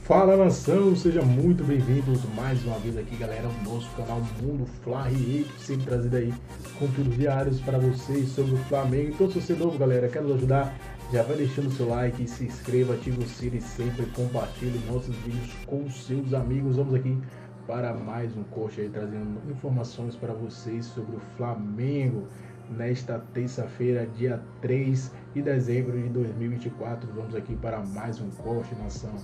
Fala nação, sejam muito bem-vindos mais uma vez aqui, galera, ao nosso canal Mundo Fla e sempre trazendo aí conteúdos diários para vocês sobre o Flamengo. Então, se você é novo, galera, quer nos ajudar, já vai deixando o seu like, se inscreva, ative o sino e sempre compartilhe nossos vídeos com seus amigos. Vamos aqui para mais um corte aí, trazendo informações para vocês sobre o Flamengo nesta terça-feira, dia 3 de dezembro de 2024. Vamos aqui para mais um corte, nação.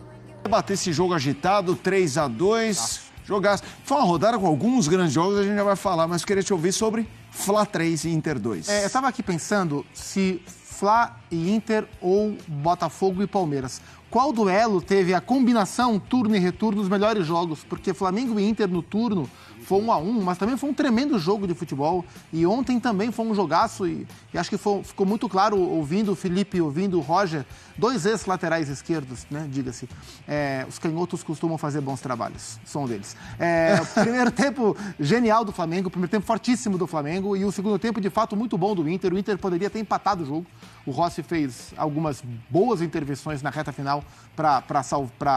Bater esse jogo agitado, 3-2, jogar. Foi uma rodada com alguns grandes jogos, a gente já vai falar, mas queria te ouvir sobre Fla 3 e Inter 2. Eu estava aqui pensando se Fla e Inter ou Botafogo e Palmeiras. Qual duelo teve a combinação turno e retorno dos melhores jogos? Porque Flamengo e Inter no turno foi 1-1, mas também foi um tremendo jogo de futebol. E ontem também foi um jogaço e acho que ficou muito claro, ouvindo o Felipe, ouvindo o Roger, dois ex-laterais esquerdos, né, diga-se. Os canhotos costumam fazer bons trabalhos, sou um deles. Primeiro tempo genial do Flamengo, primeiro tempo fortíssimo do Flamengo e o segundo tempo, de fato, muito bom do Inter. O Inter poderia ter empatado o jogo. O Rossi fez algumas boas intervenções na reta final para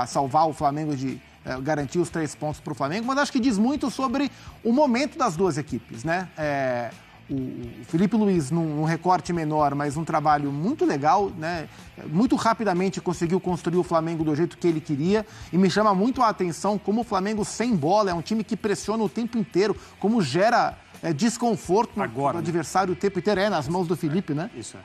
salvar o Flamengo de garantir os 3 pontos para o Flamengo, mas acho que diz muito sobre o momento das duas equipes, né? O Felipe Luiz, num recorte menor, mas um trabalho muito legal, né? Muito rapidamente conseguiu construir o Flamengo do jeito que ele queria e me chama muito a atenção como o Flamengo sem bola é um time que pressiona o tempo inteiro, como gera desconforto no adversário o tempo inteiro, nas mãos do Felipe, né? Isso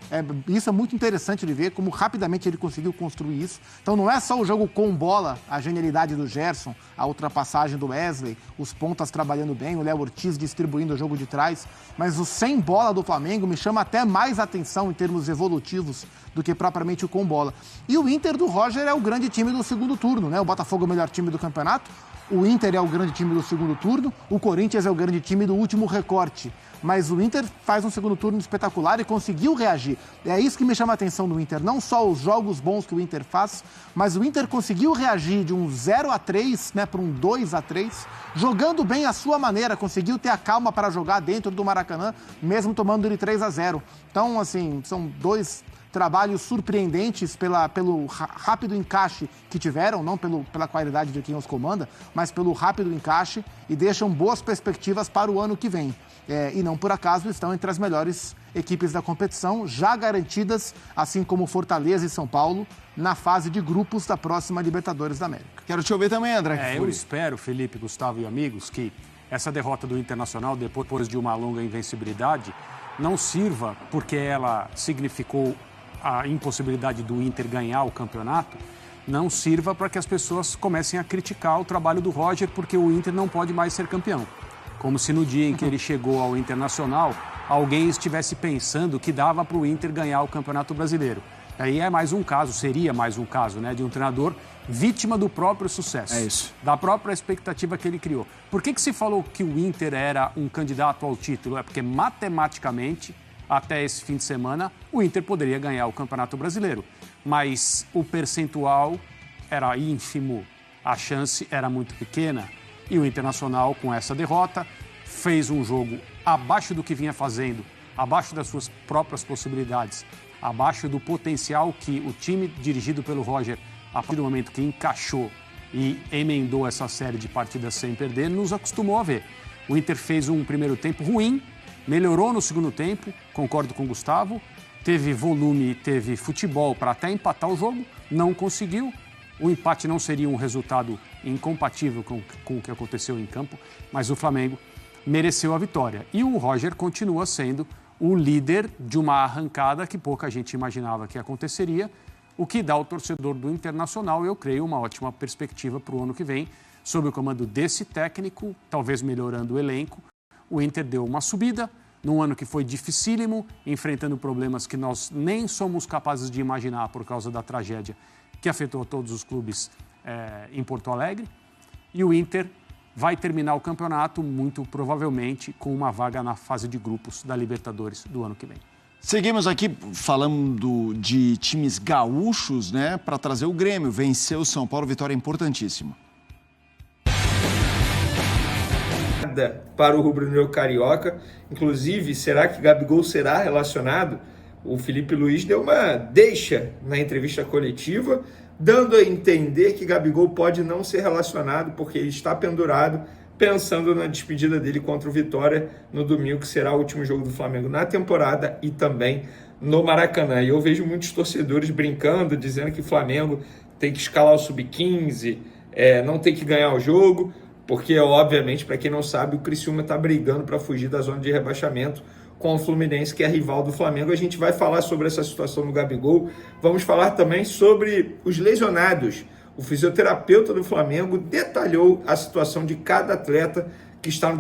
é muito interessante de ver, como rapidamente ele conseguiu construir isso. Então não é só o jogo com bola, a genialidade do Gerson, a ultrapassagem do Wesley, os pontas trabalhando bem, o Léo Ortiz distribuindo o jogo de trás, mas o sem bola do Flamengo me chama até mais atenção em termos evolutivos do que propriamente o com bola. E o Inter do Roger é o grande time do segundo turno, né? O Botafogo é o melhor time do campeonato, o Inter é o grande time do segundo turno, o Corinthians é o grande time do último recorte. Mas o Inter faz um segundo turno espetacular e conseguiu reagir. É isso que me chama a atenção do Inter. Não só os jogos bons que o Inter faz, mas o Inter conseguiu reagir de um 0-3, né, para um 2-3, jogando bem à sua maneira. Conseguiu ter a calma para jogar dentro do Maracanã, mesmo tomando de 3-0. Então, assim, são dois trabalhos surpreendentes pelo rápido encaixe que tiveram, não pela qualidade de quem os comanda, mas pelo rápido encaixe e deixam boas perspectivas para o ano que vem. E não por acaso estão entre as melhores equipes da competição, já garantidas, assim como Fortaleza e São Paulo, na fase de grupos da próxima Libertadores da América. Quero te ouvir também, André. Eu espero, Felipe, Gustavo e amigos, que essa derrota do Internacional, depois de uma longa invencibilidade, não sirva porque ela significou a impossibilidade do Inter ganhar o campeonato, não sirva para que as pessoas comecem a criticar o trabalho do Roger, porque o Inter não pode mais ser campeão. Como se no dia em que ele chegou ao Internacional, alguém estivesse pensando que dava para o Inter ganhar o Campeonato Brasileiro. Aí seria mais um caso, né, de um treinador vítima do próprio sucesso. É isso. Da própria expectativa que ele criou. Por que se falou que o Inter era um candidato ao título? É porque matematicamente, até esse fim de semana, o Inter poderia ganhar o Campeonato Brasileiro. Mas o percentual era ínfimo, a chance era muito pequena. E o Internacional, com essa derrota, fez um jogo abaixo do que vinha fazendo, abaixo das suas próprias possibilidades, abaixo do potencial que o time dirigido pelo Roger, a partir do momento que encaixou e emendou essa série de partidas sem perder, nos acostumou a ver. O Inter fez um primeiro tempo ruim, melhorou no segundo tempo, concordo com o Gustavo, teve volume, teve futebol para até empatar o jogo, não conseguiu. O empate não seria um resultado incompatível com o que aconteceu em campo, mas o Flamengo mereceu a vitória. E o Roger continua sendo o líder de uma arrancada que pouca gente imaginava que aconteceria, o que dá ao torcedor do Internacional, eu creio, uma ótima perspectiva para o ano que vem, sob o comando desse técnico, talvez melhorando o elenco. O Inter deu uma subida, num ano que foi dificílimo, enfrentando problemas que nós nem somos capazes de imaginar por causa da tragédia que afetou todos os clubes em Porto Alegre. E o Inter vai terminar o campeonato, muito provavelmente, com uma vaga na fase de grupos da Libertadores do ano que vem. Seguimos aqui falando de times gaúchos, né, para trazer o Grêmio. Venceu o São Paulo, vitória importantíssima. Para o rubro-negro carioca. Inclusive, será que Gabigol será relacionado? O Felipe Luiz deu uma deixa na entrevista coletiva, dando a entender que Gabigol pode não ser relacionado porque ele está pendurado, pensando na despedida dele contra o Vitória no domingo, que será o último jogo do Flamengo na temporada e também no Maracanã. E eu vejo muitos torcedores brincando, dizendo que o Flamengo tem que escalar o sub-15, não tem que ganhar o jogo, porque, obviamente, para quem não sabe, o Criciúma está brigando para fugir da zona de rebaixamento com o Fluminense, que é rival do Flamengo. A gente vai falar sobre essa situação do Gabigol, vamos falar também sobre os lesionados. O fisioterapeuta do Flamengo detalhou a situação de cada atleta que está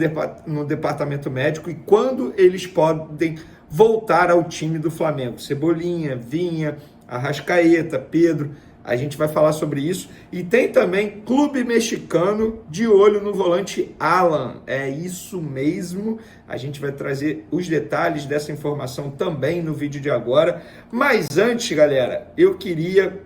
no departamento médico e quando eles podem voltar ao time do Flamengo. Cebolinha, Vinha, Arrascaeta, Pedro, a gente vai falar sobre isso. E tem também clube mexicano de olho no volante Alan. É isso mesmo, a gente vai trazer os detalhes dessa informação também no vídeo de agora. Mas antes, galera, eu queria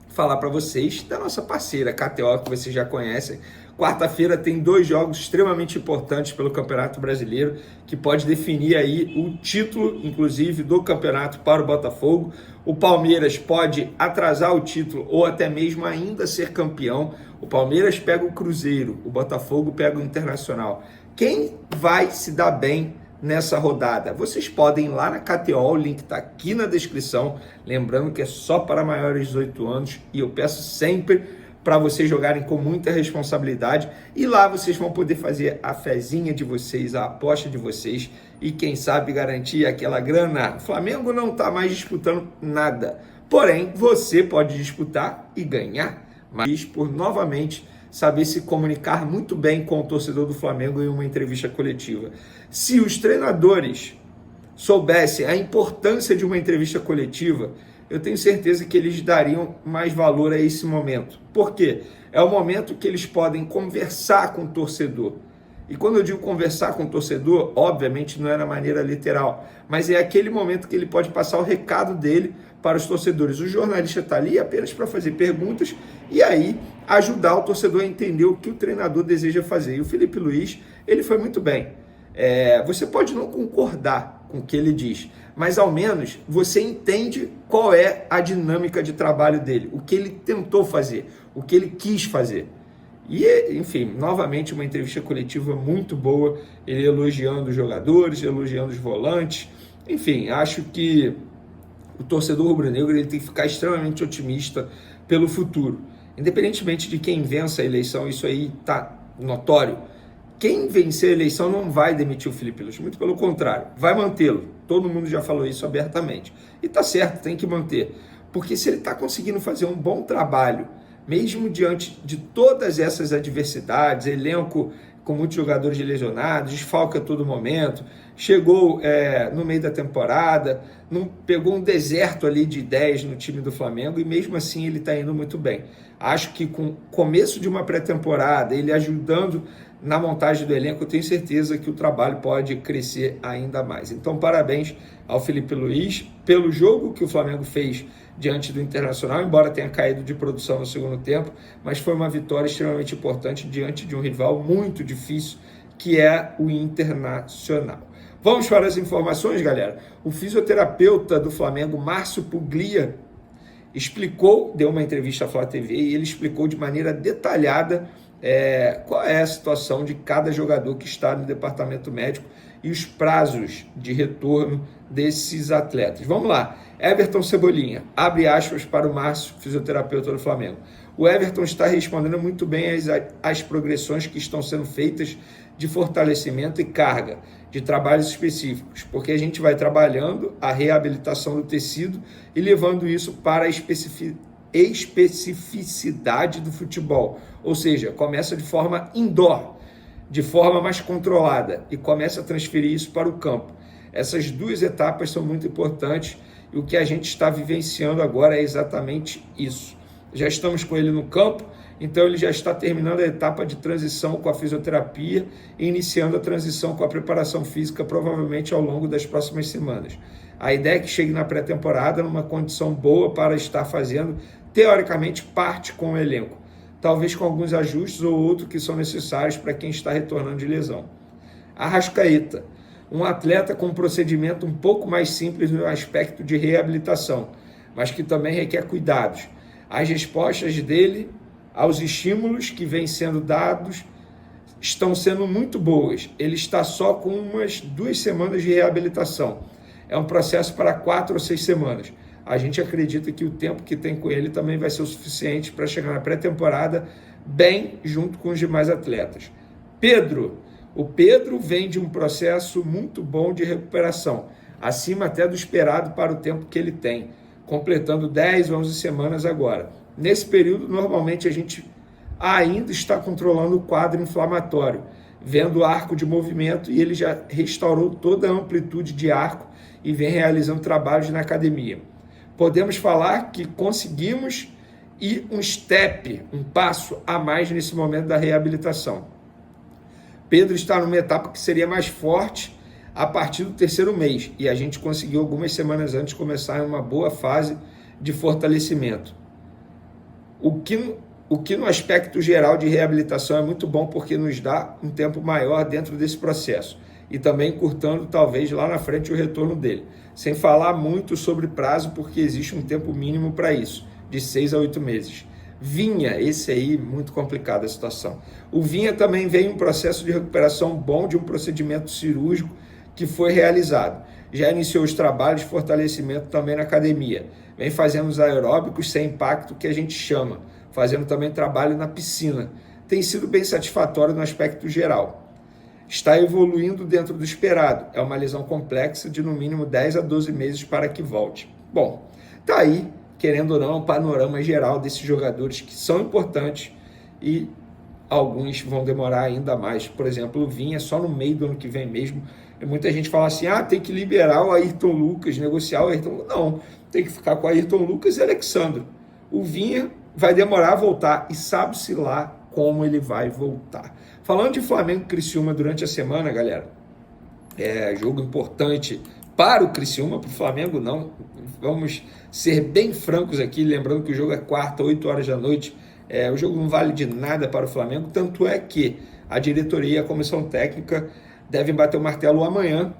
falar para vocês da nossa parceira KTO, que vocês já conhecem. Quarta-feira tem 2 jogos extremamente importantes pelo Campeonato Brasileiro, que pode definir aí o título, inclusive, do campeonato para o Botafogo. O Palmeiras pode atrasar o título ou até mesmo ainda ser campeão. O Palmeiras pega o Cruzeiro, o Botafogo pega o Internacional. Quem vai se dar bem nessa rodada? Vocês podem ir lá na KTO, o link está aqui na descrição, lembrando que é só para maiores de 18 anos e eu peço sempre para vocês jogarem com muita responsabilidade e lá vocês vão poder fazer a fezinha de vocês, a aposta de vocês e quem sabe garantir aquela grana. O Flamengo não está mais disputando nada, porém você pode disputar e ganhar, mas por novamente saber se comunicar muito bem com o torcedor do Flamengo em uma entrevista coletiva. Se os treinadores soubessem a importância de uma entrevista coletiva, eu tenho certeza que eles dariam mais valor a esse momento. Por quê? É o momento que eles podem conversar com o torcedor. E quando eu digo conversar com o torcedor, obviamente não é na maneira literal, mas é aquele momento que ele pode passar o recado dele para os torcedores. O jornalista está ali apenas para fazer perguntas e aí ajudar o torcedor a entender o que o treinador deseja fazer. E o Felipe Luiz, ele foi muito bem. Você pode não concordar com o que ele diz, mas ao menos você entende qual é a dinâmica de trabalho dele, o que ele tentou fazer, o que ele quis fazer. E, enfim, novamente uma entrevista coletiva muito boa, ele elogiando os jogadores, elogiando os volantes. Enfim, acho que o torcedor rubro-negro ele tem que ficar extremamente otimista pelo futuro. Independentemente de quem vença a eleição, isso aí está notório. Quem vencer a eleição não vai demitir o Felipe Luiz, muito pelo contrário, vai mantê-lo. Todo mundo já falou isso abertamente. E tá certo, tem que manter. Porque se ele está conseguindo fazer um bom trabalho, mesmo diante de todas essas adversidades, elenco com muitos jogadores lesionados, desfalque a todo momento, chegou no meio da temporada, pegou um deserto ali de ideias no time do Flamengo e mesmo assim ele está indo muito bem. Acho que com o começo de uma pré-temporada, ele ajudando na montagem do elenco, eu tenho certeza que o trabalho pode crescer ainda mais. Então, parabéns ao Felipe Luiz pelo jogo que o Flamengo fez diante do Internacional, embora tenha caído de produção no segundo tempo, mas foi uma vitória extremamente importante diante de um rival muito difícil, que é o Internacional. Vamos para as informações, galera. O fisioterapeuta do Flamengo, Márcio Puglia, deu uma entrevista à Flá TV e ele explicou de maneira detalhada qual é a situação de cada jogador que está no departamento médico e os prazos de retorno desses atletas. Vamos lá. Everton Cebolinha, abre aspas para o Márcio, fisioterapeuta do Flamengo. O Everton está respondendo muito bem às progressões que estão sendo feitas de fortalecimento e carga de trabalhos específicos, porque a gente vai trabalhando a reabilitação do tecido e levando isso para a especificidade do futebol, ou seja, começa de forma indoor, de forma mais controlada e começa a transferir isso para o campo. Essas 2 etapas são muito importantes e o que a gente está vivenciando agora é exatamente isso. Já estamos com ele no campo, então ele já está terminando a etapa de transição com a fisioterapia e iniciando a transição com a preparação física, provavelmente ao longo das próximas semanas. A ideia é que chegue na pré-temporada numa condição boa para estar fazendo, teoricamente, parte com o elenco, talvez com alguns ajustes ou outros que são necessários para quem está retornando de lesão. Arrascaeta, um atleta com um procedimento um pouco mais simples no aspecto de reabilitação, mas que também requer cuidados. As respostas dele aos estímulos que vêm sendo dados estão sendo muito boas. Ele está só com umas 2 semanas de reabilitação. É um processo para 4 ou 6 semanas. A gente acredita que o tempo que tem com ele também vai ser o suficiente para chegar na pré-temporada bem junto com os demais atletas. O Pedro vem de um processo muito bom de recuperação, acima até do esperado para o tempo que ele tem, completando 10, 11 semanas agora. Nesse período, normalmente a gente ainda está controlando o quadro inflamatório, vendo o arco de movimento, e ele já restaurou toda a amplitude de arco e vem realizando trabalhos na academia. Podemos falar que conseguimos ir um passo a mais nesse momento da reabilitação. Pedro está numa etapa que seria mais forte a partir do 3º mês, e a gente conseguiu algumas semanas antes começar em uma boa fase de fortalecimento. O que no aspecto geral de reabilitação é muito bom, porque nos dá um tempo maior dentro desse processo e também encurtando talvez lá na frente o retorno dele, sem falar muito sobre prazo, porque existe um tempo mínimo para isso, de 6 a 8 meses. Vinha, esse aí, muito complicada a situação. O Vinha também vem um processo de recuperação bom de um procedimento cirúrgico que foi realizado. Já iniciou os trabalhos de fortalecimento também na academia. Vem fazendo os aeróbicos sem impacto, que a gente chama, fazendo também trabalho na piscina. Tem sido bem satisfatório no aspecto geral. Está evoluindo dentro do esperado. É uma lesão complexa de no mínimo 10 a 12 meses para que volte. Bom, tá aí, querendo ou não, um panorama geral desses jogadores que são importantes e alguns vão demorar ainda mais. Por exemplo, o Vinha só no meio do ano que vem mesmo. E muita gente fala assim, tem que liberar o Ayrton Lucas, negociar o Ayrton Lucas. Não, tem que ficar com o Ayrton Lucas e Alexandro. O Vinha vai demorar a voltar e sabe-se lá como ele vai voltar. Falando de Flamengo e Criciúma durante a semana, galera, jogo importante para o Criciúma, para o Flamengo não. Vamos ser bem francos aqui, lembrando que o jogo é quarta, 8 horas da noite. O jogo não vale de nada para o Flamengo, tanto é que a diretoria e a comissão técnica devem bater o martelo amanhã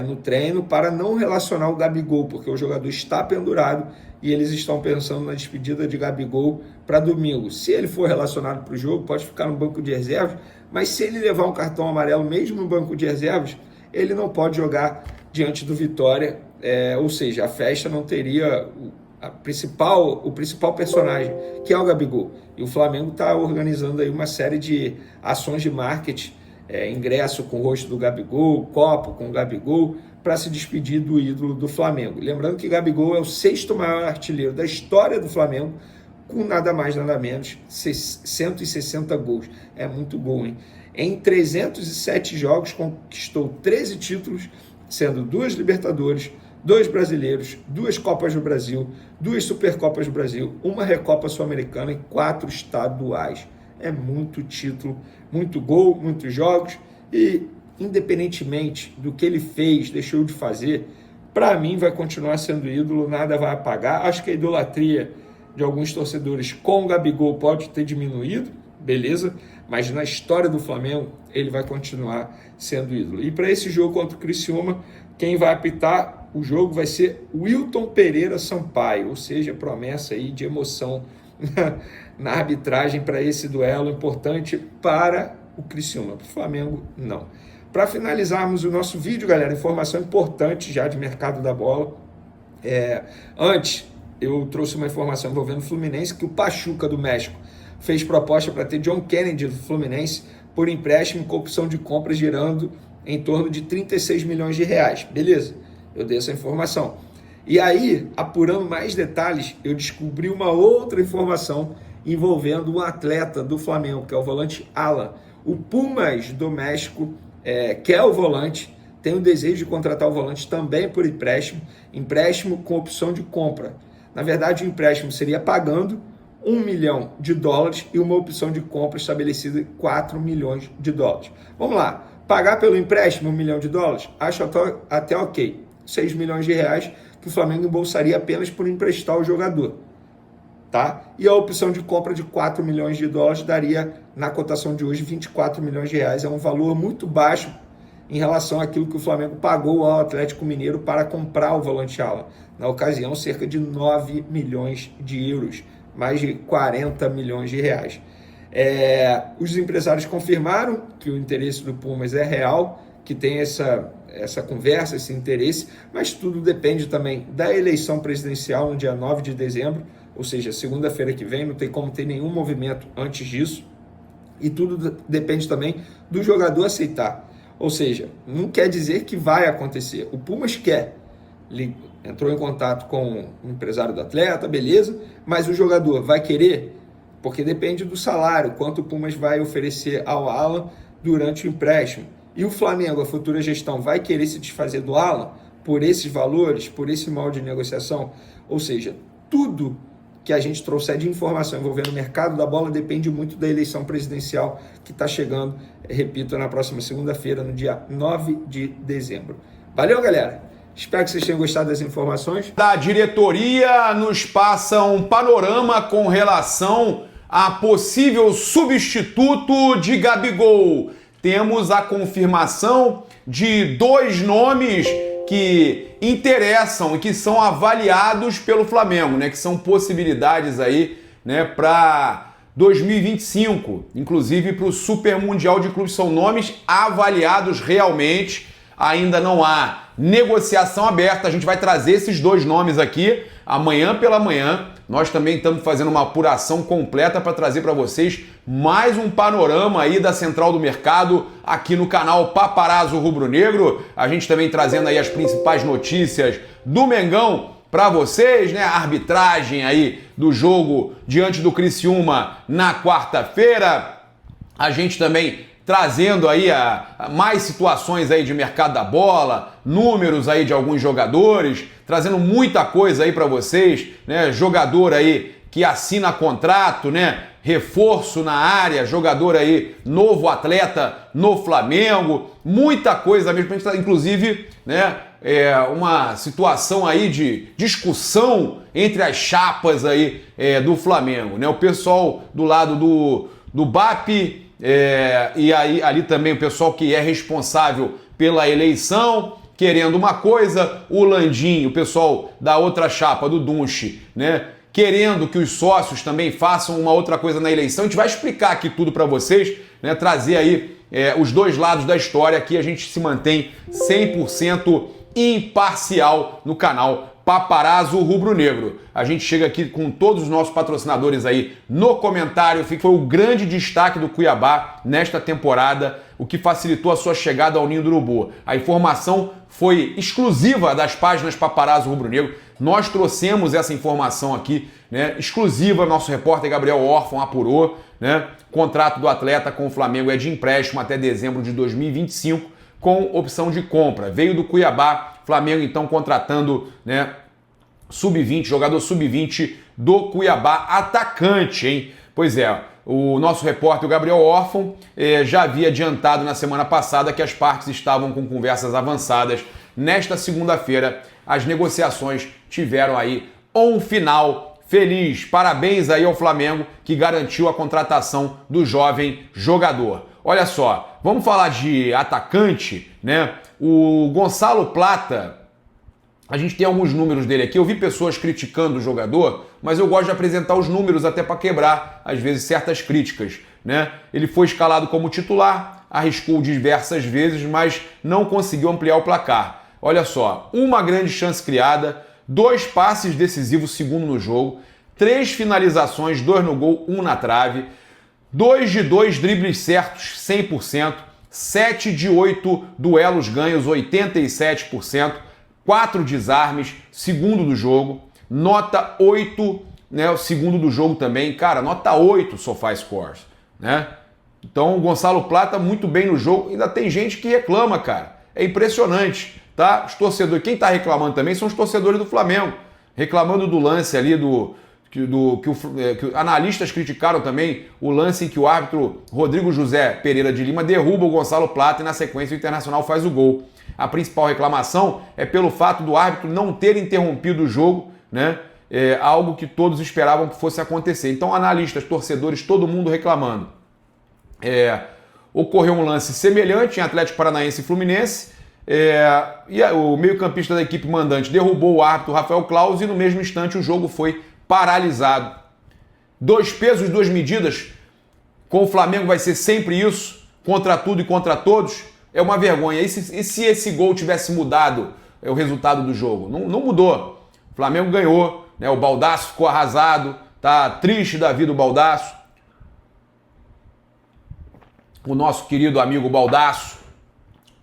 no treino para não relacionar o Gabigol, porque o jogador está pendurado e eles estão pensando na despedida de Gabigol para domingo. Se ele for relacionado para o jogo, pode ficar no banco de reservas, mas se ele levar um cartão amarelo mesmo no banco de reservas, ele não pode jogar diante do Vitória, ou seja, a festa não teria o principal personagem, que é o Gabigol. E o Flamengo está organizando aí uma série de ações de marketing, ingresso com o rosto do Gabigol, copo com o Gabigol, para se despedir do ídolo do Flamengo. Lembrando que Gabigol é o 6º maior artilheiro da história do Flamengo, com nada mais, nada menos, 160 gols. É muito gol, hein? Em 307 jogos, conquistou 13 títulos, sendo 2 Libertadores, 2 brasileiros, 2 Copas do Brasil, 2 Supercopas do Brasil, 1 Recopa Sul-Americana e 4 estaduais. É muito título, muito gol, muitos jogos, e independentemente do que ele fez, deixou de fazer, para mim vai continuar sendo ídolo, nada vai apagar. Acho que a idolatria de alguns torcedores com o Gabigol pode ter diminuído, beleza, mas na história do Flamengo ele vai continuar sendo ídolo. E para esse jogo contra o Criciúma, quem vai apitar o jogo vai ser Wilton Pereira Sampaio, ou seja, promessa aí de emoção na arbitragem para esse duelo importante para o Criciúma. Para o Flamengo, não. Para finalizarmos o nosso vídeo, galera, informação importante já de mercado da bola. Antes, eu trouxe uma informação envolvendo o Fluminense, que o Pachuca do México fez proposta para ter John Kennedy do Fluminense por empréstimo com opção de compra girando em torno de 36 milhões de reais. Beleza, eu dei essa informação. E aí, apurando mais detalhes, eu descobri uma outra informação envolvendo um atleta do Flamengo, que é o volante Alan. O Pumas do México quer o volante, tem o desejo de contratar o volante também por empréstimo com opção de compra. Na verdade, o empréstimo seria pagando $1 milhão e uma opção de compra estabelecida em $4 milhões. Vamos lá, pagar pelo empréstimo $1 milhão? Acho até ok. 6 milhões de reais que o Flamengo embolsaria apenas por emprestar o jogador, tá? E a opção de compra de $4 milhões daria, na cotação de hoje, 24 milhões de reais. É um valor muito baixo em relação àquilo que o Flamengo pagou ao Atlético Mineiro para comprar o volante Alan. Na ocasião, cerca de 9 milhões de euros. mais de 40 milhões de reais. Os empresários confirmaram que o interesse do Pumas é real, que tem essa conversa, esse interesse, mas tudo depende também da eleição presidencial no dia 9 de dezembro, ou seja, segunda-feira que vem, não tem como ter nenhum movimento antes disso, e tudo depende também do jogador aceitar. Ou seja, não quer dizer que vai acontecer. O Pumas quer. Ele entrou em contato com o empresário do atleta, beleza, mas o jogador vai querer? Porque depende do salário, quanto o Pumas vai oferecer ao Alan durante o empréstimo. E o Flamengo, a futura gestão, vai querer se desfazer do Alan por esses valores, por esse molde de negociação? Ou seja, tudo que a gente trouxer de informação envolvendo o mercado da bola depende muito da eleição presidencial que está chegando, repito, na próxima segunda-feira, no dia 9 de dezembro. Valeu, galera! Espero que vocês tenham gostado das informações. Da diretoria nos passa um panorama com relação a possível substituto de Gabigol. Temos a confirmação de 2 nomes que interessam e que são avaliados pelo Flamengo, né? Que são possibilidades aí, né, para 2025, inclusive para o Super Mundial de Clubes. São nomes avaliados realmente, ainda não há negociação aberta. A gente vai trazer esses 2 nomes aqui amanhã pela manhã. Nós também estamos fazendo uma apuração completa para trazer para vocês mais um panorama aí da central do mercado aqui no canal Paparazzo Rubro Negro. A gente também trazendo aí as principais notícias do Mengão para vocês, né? A arbitragem aí do jogo diante do Criciúma na quarta-feira. A gente também trazendo aí mais situações aí de mercado da bola, números aí de alguns jogadores, trazendo muita coisa aí para vocês, né? Jogador aí que assina contrato, né? Reforço na área, jogador aí, novo atleta no Flamengo, muita coisa mesmo, inclusive, né? Uma situação aí de discussão entre as chapas aí do Flamengo, né? O pessoal do lado do BAP, e aí ali também o pessoal que é responsável pela eleição, querendo uma coisa, o Landim, o pessoal da outra chapa, do Dunche, né, querendo que os sócios também façam uma outra coisa na eleição. A gente vai explicar aqui tudo para vocês, né, trazer aí os 2 lados da história. Aqui a gente se mantém 100% imparcial no canal Paparazzo Rubro Negro. A gente chega aqui com todos os nossos patrocinadores aí no comentário. Foi o grande destaque do Cuiabá nesta temporada, o que facilitou a sua chegada ao Ninho do Urubu. A informação foi exclusiva das páginas Paparazzo Rubro Negro. Nós trouxemos essa informação aqui, né, exclusiva. Nosso repórter Gabriel Orfan apurou, né? O contrato do atleta com o Flamengo é de empréstimo até dezembro de 2025, com opção de compra. Veio do Cuiabá. Flamengo, então, contratando, né, sub-20, jogador sub-20 do Cuiabá, atacante, hein? Pois é, o nosso repórter, o Gabriel Orfan, já havia adiantado na semana passada que as partes estavam com conversas avançadas. Nesta segunda-feira, as negociações tiveram aí um final feliz. Parabéns aí ao Flamengo, que garantiu a contratação do jovem jogador. Olha só, vamos falar de atacante, né? O Gonçalo Plata, a gente tem alguns números dele aqui. Eu vi pessoas criticando o jogador, mas eu gosto de apresentar os números até para quebrar, às vezes, certas críticas, né? Ele foi escalado como titular, arriscou diversas vezes, mas não conseguiu ampliar o placar. Olha só, uma grande chance criada, 2 passes decisivos, segundo no jogo, 3 finalizações, 2 no gol, 1 na trave, 2 de 2 dribles certos, 100%, 7 de 8 duelos ganhos, 87%, 4 desarmes, segundo do jogo, nota 8, né, o segundo do jogo também, cara, nota 8 SofaScores, né? Então o Gonçalo Plata muito bem no jogo, ainda tem gente que reclama, cara, é impressionante, tá? Os torcedores, quem tá reclamando também são os torcedores do Flamengo, reclamando do lance ali que analistas criticaram também o lance em que o árbitro Rodrigo José Pereira de Lima derruba o Gonçalo Plata e na sequência o Internacional faz o gol. A principal reclamação é pelo fato do árbitro não ter interrompido o jogo, né? Algo que todos esperavam que fosse acontecer. Então analistas, torcedores, todo mundo reclamando. Ocorreu um lance semelhante em Atlético Paranaense e Fluminense, e o meio-campista da equipe mandante derrubou o árbitro Rafael Claus e no mesmo instante o jogo foi paralisado. Dois pesos, duas medidas. Com o Flamengo vai ser sempre isso, contra tudo e contra todos. É uma vergonha. E se esse gol tivesse mudado o resultado do jogo? Não mudou. O Flamengo ganhou, né? O Baldasso ficou arrasado, tá triste da vida o Baldasso. O nosso querido amigo Baldasso,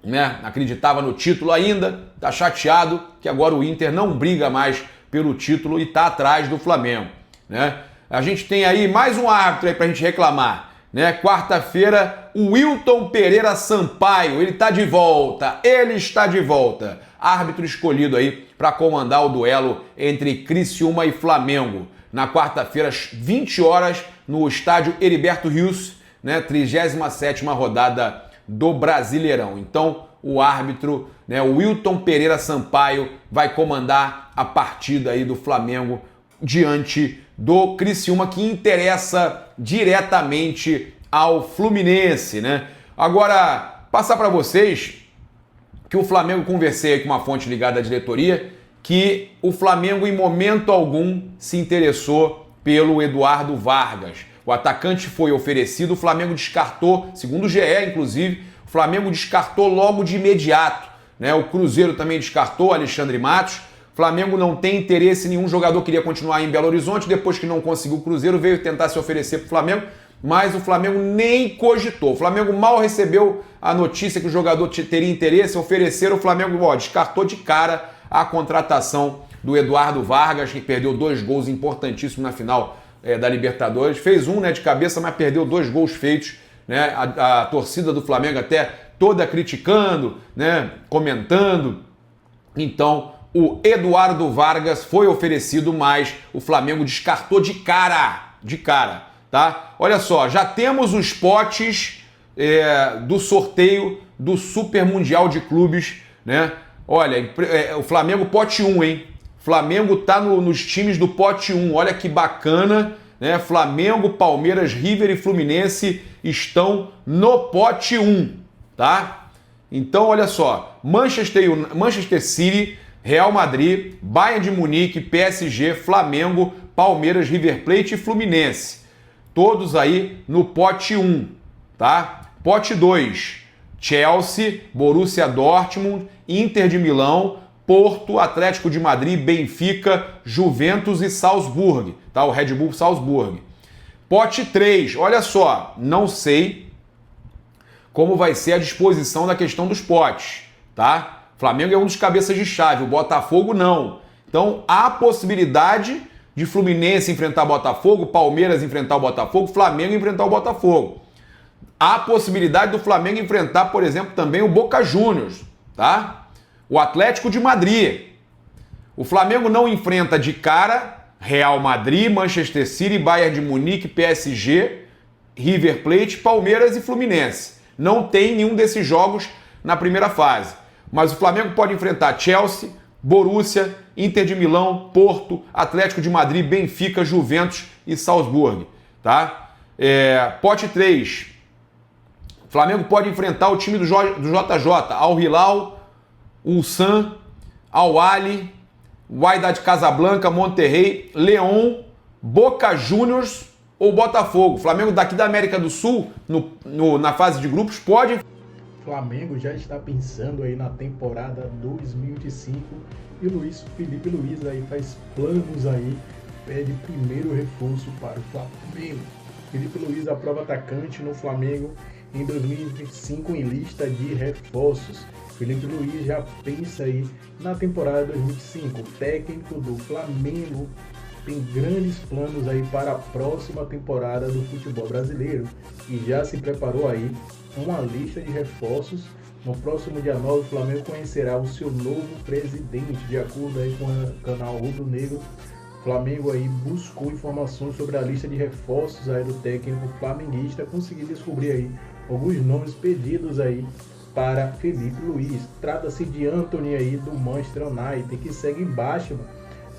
né? Acreditava no título ainda, tá chateado que agora o Inter não briga mais pelo título e tá atrás do Flamengo, né? A gente tem aí mais um árbitro aí pra gente reclamar, né? Quarta-feira, o Wilton Pereira Sampaio, ele está de volta, árbitro escolhido aí para comandar o duelo entre Criciúma e Flamengo, na quarta-feira às 20 horas, no estádio Heriberto Rios, né? 37ª rodada do Brasileirão. Então, o árbitro, né, o Wilton Pereira Sampaio, vai comandar a partida aí do Flamengo diante do Criciúma, que interessa diretamente ao Fluminense, né? Agora, passar para vocês que o Flamengo, conversei aí com uma fonte ligada à diretoria, que o Flamengo em momento algum se interessou pelo Eduardo Vargas. O atacante foi oferecido, o Flamengo descartou, segundo o GE, inclusive, o Flamengo descartou logo de imediato, né? O Cruzeiro também descartou, Alexandre Matos. O Flamengo não tem interesse, nenhum jogador queria continuar em Belo Horizonte, depois que não conseguiu o Cruzeiro, veio tentar se oferecer para o Flamengo, mas o Flamengo nem cogitou. O Flamengo mal recebeu a notícia que o jogador teria interesse, ofereceram, o Flamengo descartou de cara a contratação do Eduardo Vargas, que perdeu 2 gols importantíssimos na final da Libertadores. Fez um, né, de cabeça, mas perdeu 2 gols feitos, né? A torcida do Flamengo até toda criticando, né, comentando. Então, o Eduardo Vargas foi oferecido, mas o Flamengo descartou de cara, tá? Olha só, já temos os potes do sorteio do Super Mundial de Clubes, né? Olha, o Flamengo pote 1, hein? Flamengo tá nos times do pote 1, olha que bacana, né? Flamengo, Palmeiras, River e Fluminense estão no pote 1, tá? Então, olha só, Manchester City, Real Madrid, Bayern de Munique, PSG, Flamengo, Palmeiras, River Plate e Fluminense. Todos aí no pote 1, tá? Pote 2, Chelsea, Borussia Dortmund, Inter de Milão, Porto, Atlético de Madrid, Benfica, Juventus e Salzburg, tá? O Red Bull Salzburg. Pote 3, olha só, não sei como vai ser a disposição da questão dos potes, tá? Flamengo é um dos cabeças de chave, o Botafogo não. Então, há possibilidade de Fluminense enfrentar Botafogo, Palmeiras enfrentar o Botafogo, Flamengo enfrentar o Botafogo. Há possibilidade do Flamengo enfrentar, por exemplo, também o Boca Juniors, tá? O Atlético de Madrid. O Flamengo não enfrenta de cara Real Madrid, Manchester City, Bayern de Munique, PSG, River Plate, Palmeiras e Fluminense. Não tem nenhum desses jogos na primeira fase. Mas o Flamengo pode enfrentar Chelsea, Borussia, Inter de Milão, Porto, Atlético de Madrid, Benfica, Juventus e Salzburg, tá? Pote 3. O Flamengo pode enfrentar o time do JJ, Al Hilal, Ulsan, Al Ahly, Wydad Casablanca, Monterrey, León, Boca Juniors ou Botafogo. O Flamengo daqui da América do Sul, na fase de grupos, pode... Flamengo já está pensando aí na temporada 2025 e o Felipe Luiz aí faz planos aí, pede primeiro reforço para o Flamengo. Felipe Luiz aprova atacante no Flamengo em 2025 em lista de reforços. Felipe Luiz já pensa aí na temporada 2025. O técnico do Flamengo tem grandes planos aí para a próxima temporada do futebol brasileiro e já se preparou aí uma lista de reforços. No próximo dia 9, o Flamengo conhecerá o seu novo presidente. De acordo aí com o canal Rubro Negro, o Flamengo aí buscou informações sobre a lista de reforços aí do técnico flamenguista, conseguiu descobrir aí alguns nomes pedidos aí para Felipe Luiz. Trata-se de Antony aí do Manchester United, que segue embaixo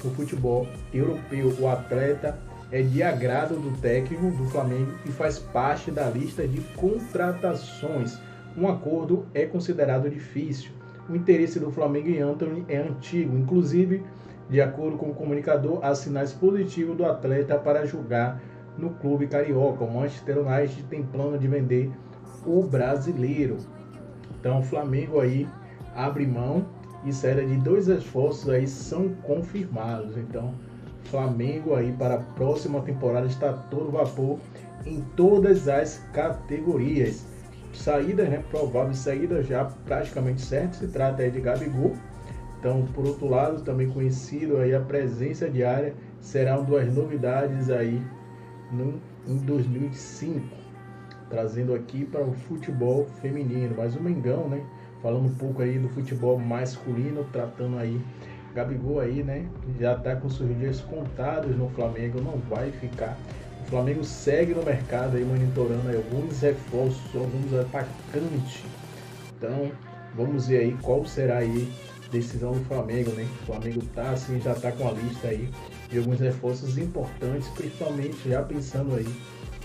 no futebol europeu. O atleta é de agrado do técnico do Flamengo e faz parte da lista de contratações. Um acordo é considerado difícil. O interesse do Flamengo em Antony é antigo. Inclusive, de acordo com o comunicador, há sinais positivos do atleta para jogar no clube carioca. O Manchester United tem plano de vender o brasileiro. Então o Flamengo aí abre mão e série de 2 esforços aí são confirmados. Então Flamengo aí para a próxima temporada está todo vapor em todas as categorias. Saídas, né? Provável saída já praticamente certa. Se trata aí de Gabigol. Então, por outro lado, também conhecido aí a presença diária, será uma das novidades aí em 2005, trazendo aqui para o futebol feminino. Mas o Mengão, né? Falando um pouco aí do futebol masculino, tratando aí Gabigol aí, né? Já está com seus dias contados no Flamengo, não vai ficar. O Flamengo segue no mercado aí, monitorando aí alguns reforços, alguns atacantes. Então, vamos ver aí qual será aí decisão do Flamengo, né? O Flamengo tá assim, já tá com a lista aí de alguns reforços importantes, principalmente já pensando aí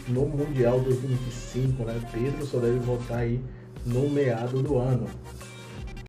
no Mundial 2025, né? Pedro só deve voltar aí no meado do ano.